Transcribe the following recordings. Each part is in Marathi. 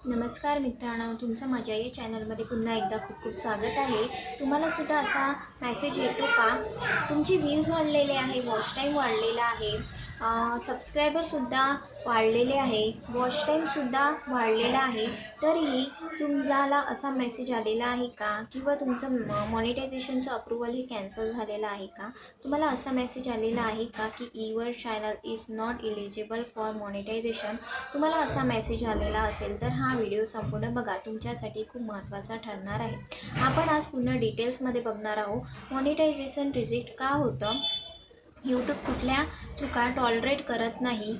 नमस्कार मित्रांनो, तुमचं माझ्या या चॅनलमध्ये पुन्हा एकदा खूप खूप स्वागत आहे. तुम्हाला सुद्धा असा मेसेज येतो का? तुमचे व्ह्यूज वाढलेले आहे, वॉच टाईम वाढलेला आहे, सबस्क्रायबरसुद्धा वाढलेले आहे, वॉच टाईमसुद्धा वाढलेला आहे. तरीही तुम्हाला असा मेसेज आलेला आहे का? किंवा तुमचं मॉनिटायझेशनचं अप्रूव्हल हे कॅन्सल झालेलं आहे का? तुम्हाला असा मेसेज आलेला आहे का की your channel is not eligible for monetisation? तुम्हाला असा मेसेज आलेला असेल तर हा व्हिडिओ संपूर्ण बघा, तुमच्यासाठी खूप महत्त्वाचा ठरणार आहे. आपण आज पूर्ण डिटेल्समध्ये बघणार आहोत मॉनिटायझेशन रिजेक्ट का होतं, यूट्यूब कुठल्या चुका टॉलरेट करत नाही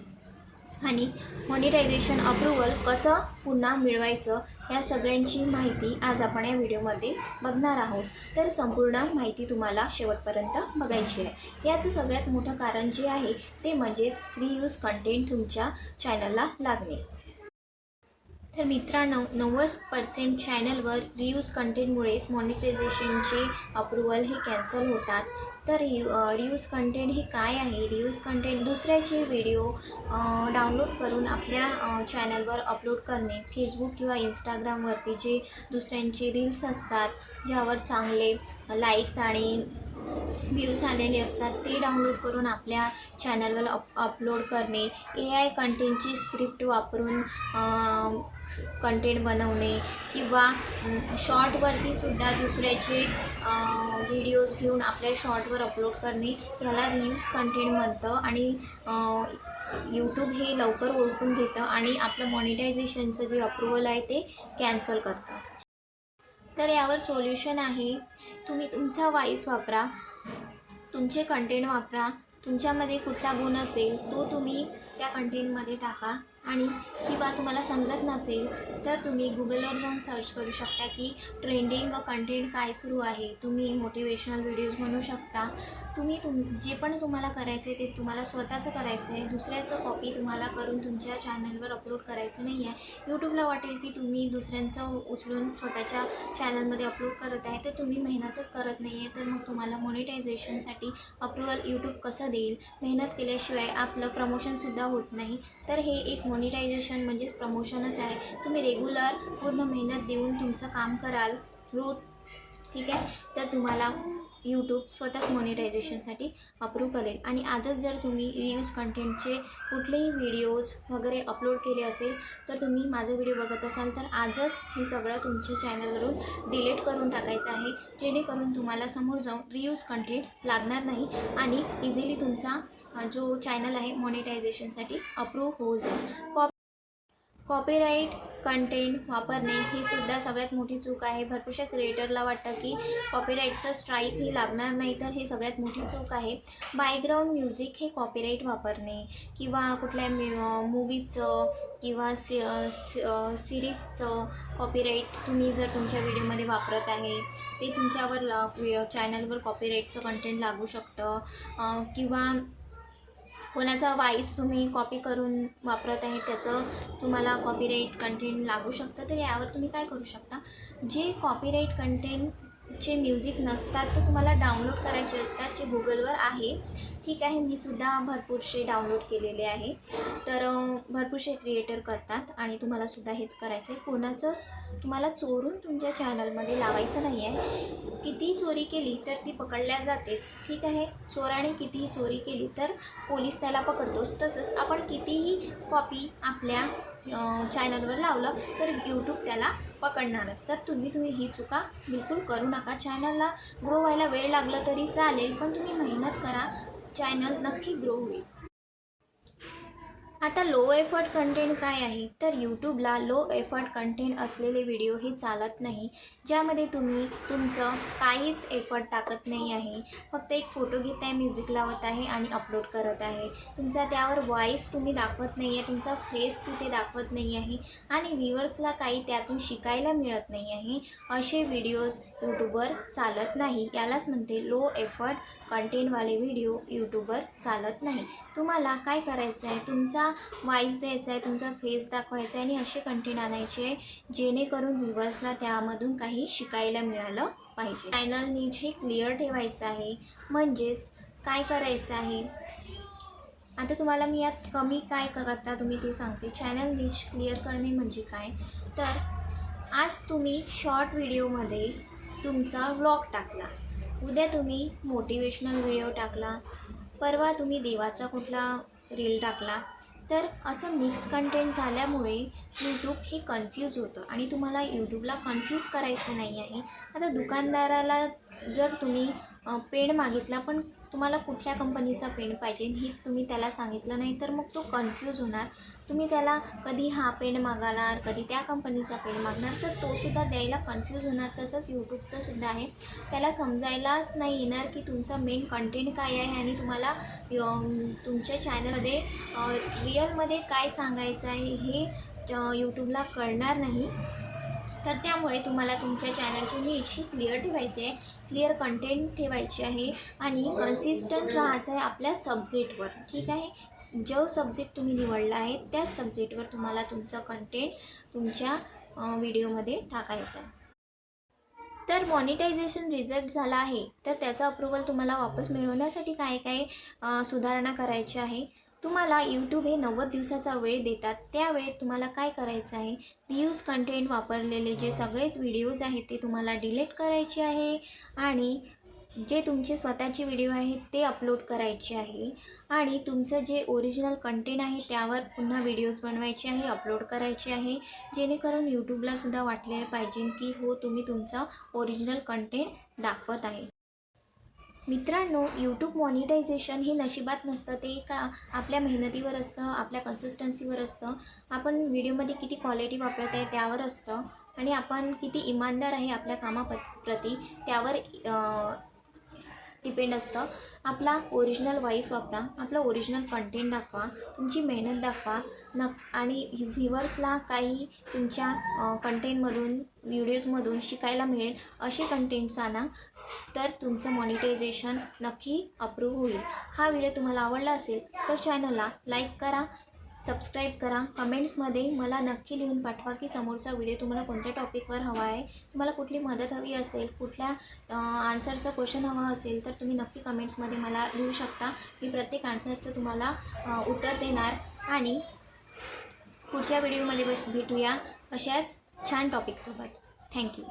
आणि मॉनिटायझेशन अप्रूव्हल कसं पुन्हा मिळवायचं, या सगळ्यांची माहिती आज आपण या व्हिडिओमध्ये बघणार आहोत. तर संपूर्ण माहिती तुम्हाला शेवटपर्यंत बघायची आहे. याचं सगळ्यात मोठं कारण जे आहे ते म्हणजेच रियूज कंटेंट तुमच्या चॅनलला लागणे. तर मित्रांनो, 90% चॅनलवर रियूज कंटेंटमुळेच मॉनिटायझेशनचे अप्रूव्हल हे कॅन्सल होतात. तर रियूज कंटेंट हे काय आहे? रियूज कंटेंट दुसऱ्याचे व्हिडिओ डाउनलोड करून आपल्या चॅनलवर अपलोड करणे. फेसबुक किंवा इंस्टाग्रामवरती जे दुसऱ्यांचे रील्स असतात, ज्यावर चांगले लाईक्स आणि व्ह्यूज आलेले असतात, ते डाउनलोड करून आपल्या चॅनलवर अपलोड करणे. AI कंटेंटची स्क्रिप्ट वापरून कंटेंट बनवणे किंवा शॉर्टवरती सुद्धा दुसऱ्याचे व्हिडिओज घेऊन आपल्या शॉर्टवर अपलोड करणे, याला रियूज कंटेंट म्हणतं. आणि यूट्यूब हे लवकर ओळखून घेतं आणि आपलं मॉनिटायझेशनचं जे अप्रूव्हल आहे ते कॅन्सल करतं. तर यावर सोल्युशन आहे. तुम्ही तुमचा वॉइस वापरा, तुमचे कंटेंट वापरा. तुमच्यामध्ये कुठला गुण असेल तो तुम्ही त्या कंटेंटमध्ये टाका. आणि किंवा तुम्हाला समजत नसेल तर तुम्ही गुगलवर जाऊन सर्च करू शकता की ट्रेंडिंग कंटेंट काय सुरू आहे. तुम्ही मोटिवेशनल व्हिडिओज बनवू शकता. तुम्ही जे पण तुम्हाला करायचं आहे ते तुम्हाला स्वतःचं करायचं आहे. दुसऱ्याचं कॉपी तुम्हाला करून तुमच्या चॅनलवर अपलोड करायचं नाही आहे. यूट्यूबला वाटेल की तुम्ही दुसऱ्यांचं उचलून स्वतःच्या चॅनलमध्ये अपलोड करत आहे, तर तुम्ही मेहनतच करत नाही आहे. तर मग तुम्हाला मॉनिटायझेशनसाठी अप्रूव्हल यूट्यूब कसं देईल? मेहनत केल्याशिवाय आपलं प्रमोशनसुद्धा होत नाही. तर हे एक मॉनिटायझेशन म्हणजेच प्रमोशनच आहे. तुम्ही रेग्युलर पूर्ण मेहनत देऊन तुमचं काम कराल रोज, ठीक आहे, तर तुम्हाला यूट्यूब स्वतःच मॉनिटायझेशनसाठी अप्रूव्ह करेल. आणि आजच जर तुम्ही रियूज कंटेंटचे कुठलेही व्हिडिओज वगैरे अपलोड केले असेल तर तुम्ही माझा व्हिडिओ बघत असाल तर आजच हे सगळं तुमच्या चॅनलवरून डिलीट करून टाकायचं आहे, जेणेकरून तुम्हाला समोर जाऊन रियूज कंटेंट लागणार नाही आणि इझिली तुमचा जो चॅनल आहे मॉनिटायझेशनसाठी अप्रूव्ह होऊन जाईल. कॉपीराईट कंटेंट वापरणे ही सुद्धा सगळ्यात मोठी चूक आहे. भरपूरशा क्रिएटरला वाटतं की कॉपीराईटचं स्ट्राईक ही लागणार नाही, तर हे सगळ्यात मोठी चूक आहे. बॅकग्राऊंड म्युझिक हे कॉपीराईट वापरणे किंवा कुठल्या मूवीचं किंवा सिरीजचं कॉपीराईट तुम्ही जर तुमच्या व्हिडिओमध्ये वापरत आहे, ते तुमच्यावर चॅनलवर कॉपीराईटचं कंटेंट लागू शकतं. किंवा कोणाचा वॉइस तुम्ही कॉपी करून वापरत आहे, त्याचं तुम्हाला कॉपीराईट कंटेंट लागू शकतं. तर यावर तुम्ही काय करू शकता? जे कॉपीराईट कंटेंटचे म्युझिक नसतात ते तुम्हाला डाउनलोड करायचे असतात, जे गुगलवर आहे, ठीक आहे. मी सुद्धा भरपूरसे डाउनलोड केलेले आहे. तर भरपूरसे क्रिएटर करतात आणि तुम्हालासुद्धा हेच करायचं आहे. कोणाचंच तुम्हाला चोरून तुमच्या चॅनलमध्ये लावायचं नाही आहे. कितीही चोरी केली तर ती पकडल्या जातेच, ठीक आहे. चोराने कितीही चोरी केली तर पोलीस त्याला पकडतोच. तसंच आपण कितीही कॉपी आपल्या चॅनलवर लावलं तर यूट्यूब त्याला पकडणारच. तर तुम्ही ही चुका बिलकुल करू नका. चॅनलला ग्रो व्हायला वेळ लागला तरी चालेल, पण तुम्ही मेहनत करा, चॅनल नक्की ग्रो होईल. आता लो एफर्ट कंटेंट काय आहे? तर यूट्यूबला लो एफर्ट कंटेंट असलेले व्हिडिओ हे चालत नाही, ज्यामध्ये तुम्ही तुमचं काहीच एफर्ट टाकत नाही आहे. फक्त एक फोटो घेत आहे, म्युझिक लावत आहे आणि अपलोड करत आहे. तुमचा त्यावर वॉइस तुम्ही दाखवत नाही आहे, तुमचा फेस तिथे दाखवत नाही आहे आणि व्ह्यूअर्सला काही त्यातून शिकायला मिळत नाही आहे. असे व्हिडिओज यूट्यूबवर चालत नाही. यालाच म्हणते लो एफर्ट कंटेंटवाले व्हिडिओ यूट्यूबवर चालत नाही. तुम्हाला काय करायचं आहे? तुमचा वॉइस द्यायचा आहे, तुमचा फेस दाखवायचा आहे आणि असे कंटेंट आणायचे जेणेकरून व्ह्यूअर्सला त्यामधून काही शिकायला मिळालं पाहिजे. चॅनल नीचे क्लिअर ठेवायचं आहे. म्हणजेच काय करायचं आहे? आता तुम्हाला मी यात कमी काय करता तुम्ही ते सांगते. चॅनल नीच क्लिअर करणे म्हणजे काय, तर आज तुम्ही शॉर्ट व्हिडिओमध्ये तुमचा व्लॉग टाकला, उद्या तुम्ही मोटिवेशनल व्हिडिओ टाकला, परवा तुम्ही देवाचा कुठला रील टाकला, तर असं मिक्स कंटेंट झाल्यामुळे यूट्यूब हे कन्फ्यूज होतं आणि तुम्हाला यूट्यूबला कन्फ्यूज करायचं नाही आहे. आता दुकानदाराला जर तुम्ही पेन मागितला, पण तुम्हाला कुठल्या कंपनीचा पेन पाहिजे हे तुम्ही त्याला सांगितलं नाही, तर मग तो कन्फ्यूज होणार. तुम्ही त्याला कधी हा पेन मागणार, कधी त्या कंपनीचा पेन मागणार, तर तोसुद्धा द्यायला कन्फ्यूज होणार. तसंच यूट्यूबचं सुद्धा आहे, त्याला समजायलाच नाही येणार की तुमचा मेन कंटेंट काय आहे आणि तुम्हाला तुमच्या चॅनलमध्ये रिअलमध्ये काय सांगायचं आहे हे यूट्यूबला कळणार नाही. तर त्यामुळे तुम्हाला तुमच्या चॅनलची नीच ही क्लिअर ठेवायची आहे, क्लिअर कंटेंट ठेवायचे आहे आणि कन्सिस्टंट राहायचं आहे आपल्या सब्जेक्टवर. ठीक आहे, जो सब्जेक्ट तुम्ही निवडला आहे त्याच सब्जेक्टवर तुम्हाला तुमचं कंटेंट तुमच्या व्हिडिओमध्ये टाकायचं आहे. तर मॉनिटायझेशन रिजेक्ट झाला आहे, तर त्याचा अप्रूव्हल तुम्हाला वापस मिळवण्यासाठी काय काय सुधारणा करायची आहे. तुम्हाला यूट्यूब हे 90 दिवसाचा वेळ देतात. त्या वेळेत तुम्हाला काय करायचं आहे, रियूज कंटेंट वापरलेले जे सगळेच व्हिडिओज आहेत ते तुम्हाला डिलीट करायचे आहे आणि जे तुमचे स्वतःचे व्हिडिओ आहेत ते अपलोड करायचे आहे आणि तुमचं जे ओरिजिनल कंटेंट आहे त्यावर पुन्हा व्हिडिओज बनवायचे आहे, अपलोड करायचे आहे, जेणेकरून यूट्यूबलासुद्धा वाटले पाहिजे की हो तुम्ही तुमचा ओरिजिनल कंटेंट दाखवत आहे. मित्रांनो, यूट्यूब मॉनिटायझेशन हे नशिबात नसतं, ते का आपल्या मेहनतीवर असतं, आपल्या कन्सिस्टन्सीवर असतं. आपण व्हिडिओमध्ये किती क्वालिटी वापरत आहे त्यावर असतं आणि आपण किती इमानदार आहे आपल्या कामाप्रती त्यावर डिपेंड असतं. आपला ओरिजिनल व्हॉईस वापरा, आपलं ओरिजिनल कंटेंट दाखवा, तुमची मेहनत दाखवा आणि व्ह्युअर्सला काही तुमच्या कंटेंटमधून व्हिडिओजमधून शिकायला मिळेल असे कंटेंट्स आणा, तर तुमचं मॉनिटायझेशन नक्की अप्रूव्ह होईल. हा व्हिडिओ तुम्हाला आवडला असेल तर चॅनलला लाईक करा, सबस्क्राईब करा. कमेंट्समध्ये मला नक्की लिहून पाठवा की समोरचा व्हिडिओ तुम्हाला कोणत्या टॉपिकवर हवा आहे. तुम्हाला कुठली मदत हवी असेल, कुठल्या आन्सरचा क्वेश्चन हवा असेल तर तुम्ही नक्की कमेंट्समध्ये मला लिहू शकता. मी प्रत्येक आन्सरचं तुम्हाला उत्तर देणार आणि पुढच्या व्हिडिओमध्ये भेटूया अशाच छान टॉपिकसोबत. थँक्यू.